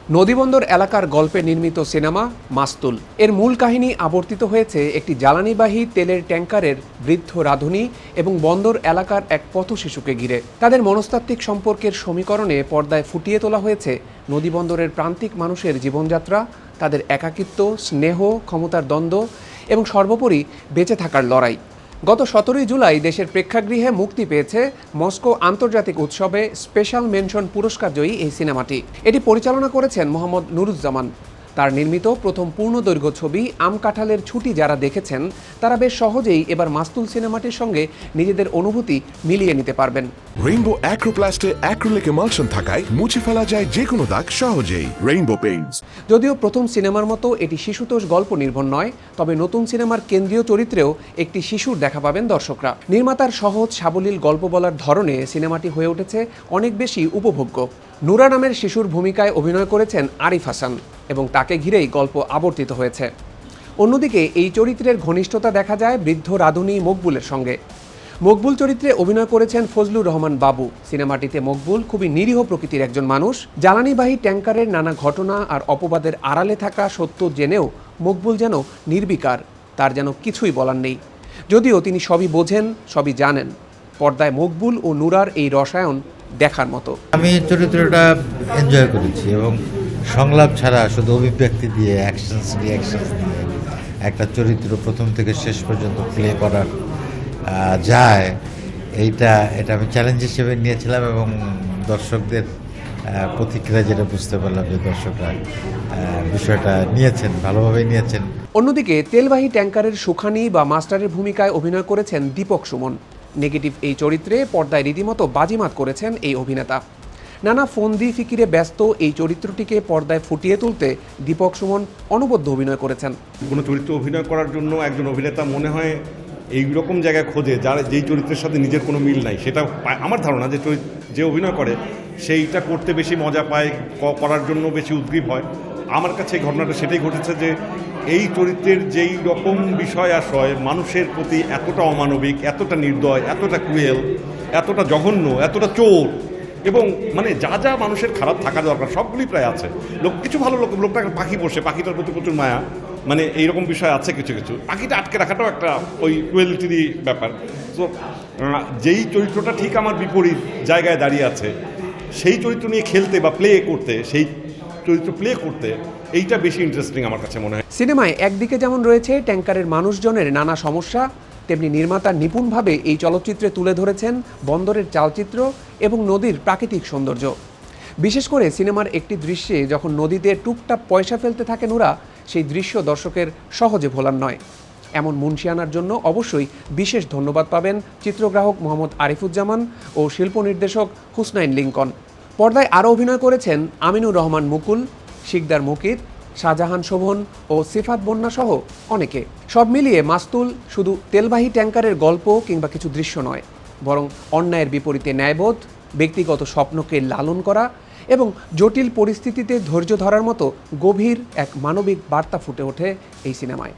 নদীবন্দর এলাকার গল্পে নির্মিত সিনেমা মাস্তুল এর মূল কাহিনী আবর্তিত হয়েছে একটি জ্বালানিবাহী তেলের ট্যাঙ্কারের বৃদ্ধ রাঁধুনি এবং বন্দর এলাকার এক পথশিশুকে ঘিরে। তাদের মনস্তাত্ত্বিক সম্পর্কের সমীকরণে পর্দায় ফুটিয়ে তোলা হয়েছে নদীবন্দরের প্রান্তিক মানুষের জীবনযাত্রা, তাদের একাকিত্ব, স্নেহ, ক্ষমতার দ্বন্দ্ব এবং সর্বোপরি বেঁচে থাকার লড়াই। গত 17 জুলাই দেশের প্রেক্ষাগৃহে মুক্তি পেয়েছে মস্কো আন্তর্জাতিক উৎসবে স্পেশাল মেনশন পুরস্কারজয়ী এই সিনেমাটি। এটি পরিচালনা করেছেন মোহাম্মদ নুরুজ্জামান। তার নির্মিত প্রথম পূর্ণদৈর্ঘ্য ছবি আম কাঁঠালের ছুটি যারা দেখেছেন তারা বেশ সহজেই এবার মাস্তুল সিনেমাটির সঙ্গে নিজেদের অনুভূতি মিলিয়ে নিতে পারবেন। রেইনবো অ্যাক্রোপ্লাস্টে অ্যাক্রিলিক এমালশন থাকায় মুছে ফেলা যায় যে কোনো দাগ সহজেই। Rainbow Paints. যদিও প্রথম সিনেমার মতো এটি শিশুতোষ গল্প নির্ভর নয়, তবে নতুন সিনেমার কেন্দ্রীয় চরিত্রেও একটি শিশুর দেখা পাবেন দর্শকরা। নির্মাতার সহজ সাবলীল গল্প বলার ধরনে সিনেমাটি হয়ে উঠেছে অনেক বেশি উপভোগ্য। নুরা নামের শিশুর ভূমিকায় অভিনয় করেছেন আরিফ হাসান এবং তাকে ঘিরেই গল্প আবর্তিত হয়েছে। অন্যদিকে এই চরিত্রের ঘনিষ্ঠতা দেখা যায় বৃদ্ধ রাঁধুনি মকবুলের সঙ্গে। মকবুল চরিত্রে অভিনয় করেছেন ফজলুর রহমান বাবু। সিনেমাটিতে মকবুল খুবই নিরীহ প্রকৃতির একজন মানুষ। জ্বালানিবাহী ট্যাঙ্কারের নানা ঘটনা আর অপবাদের আড়ালে থাকা সত্য জেনেও মকবুল যেন নির্বিকার, তার যেন কিছুই বলার নেই। যদিও তিনি সবই বোঝেন, সবই জানেন। পর্দায় মকবুল ও নুরার এই রসায়ন দেখার মতো। আমি চরিত্রটা এনজয় করেছি এবং সংলাপ ছাড়া শুধু অভিব্যক্তি দিয়ে অ্যাকশনস রিয়াকশনস দিয়ে একটা চরিত্র প্রথম থেকে শেষ পর্যন্ত প্লে করার যায়, এটা আমি চ্যালেঞ্জ হিসেবে নিয়েছিলাম এবং দর্শকদের প্রতিক্রিয়া যেটা বুঝতে পারলাম যে দর্শকরা বিষয়টা নিয়েছেন, ভালোভাবেই নিয়েছেন। অন্যদিকে তেলবাহী ট্যাঙ্কারের সুখানি বা মাস্টারের ভূমিকায় অভিনয় করেছেন দীপক সুমন। নেগেটিভ এই চরিত্রে পর্দায় রীতিমতো বাজিমাত করেছেন এই অভিনেতা। নানা ফন্দি ফিকিরে ব্যস্ত এই চরিত্রটিকে পর্দায় ফুটিয়ে তুলতে দীপক সুমন অনবদ্য অভিনয় করেছেন। কোনো চরিত্র অভিনয় করার জন্য একজন অভিনেতা মনে হয় এই রকম জায়গায় খোঁজে যেই চরিত্রের সাথে নিজের কোনো মিল নাই, সেটা আমার ধারণা যে অভিনয় করে সেইটা করতে বেশি মজা পায়, করার জন্য বেশি উদ্গ্রীব হয়। আমার কাছে এই ঘটনাটা সেটাই ঘটেছে যে এই চরিত্রের যেই রকম বিষয় আশয়, মানুষের প্রতি এতটা অমানবিক, এতটা নির্দয়, এতটা ক্রুয়েল, এতটা জঘন্য, এতটা চোর এবং মানে যা যা মানুষের খারাপ থাকা দরকার সবগুলি প্রায় আছে। কিছু ভালো লোকটা পাখি পোষে, পাখিটার প্রতি প্রচুর মায়া, মানে এইরকম বিষয় আছে কিছু কিছু। পাখিটা আটকে রাখাটাও একটা ওই ক্রুয়েলিটিরই ব্যাপার। তো যেই চরিত্রটা ঠিক আমার বিপরীত জায়গায় দাঁড়িয়ে আছে, সেই চরিত্র নিয়ে খেলতে বা প্লে করতে, সেই চরিত্র প্লে করতে এইটা বেশি ইন্টারেস্টিং আমার কাছে মনে হয়। সিনেমায় একদিকে যেমন রয়েছে ট্যাঙ্কারের মানুষজনের নানা সমস্যা, তেমনি নির্মাতা নিপুণভাবে এই চলচ্চিত্রে তুলে ধরেছেন বন্দরের চালচিত্র এবং নদীর প্রাকৃতিক সৌন্দর্য। বিশেষ করে সিনেমার একটি দৃশ্যে যখন নদীতে টুকটাক পয়সা ফেলতে থাকে নুরা, সেই দৃশ্য দর্শকের সহজে ভোলার নয়। এমন মুন্সিয়ানার জন্য অবশ্যই বিশেষ ধন্যবাদ পাবেন চিত্রগ্রাহক মোহাম্মদ আরিফুজ্জামান ও শিল্প নির্দেশক হুসনাইন লিঙ্কন। পর্দায় আরও অভিনয় করেছেন আমিনুর রহমান মুকুল, শিকদার মুকিত, শাহজাহান শোভন ও সিফাত বন্যা সহ অনেকে। সব মিলিয়ে মাস্তুল শুধু তেলবাহী ট্যাঙ্কারের গল্প কিংবা কিছু দৃশ্য নয়, বরং অন্যায়ের বিপরীতে ন্যায়বোধ, ব্যক্তিগত স্বপ্নকে লালন করা এবং জটিল পরিস্থিতিতে ধৈর্য ধরার মতো গভীর এক মানবিক বার্তা ফুটে ওঠে এই সিনেমায়।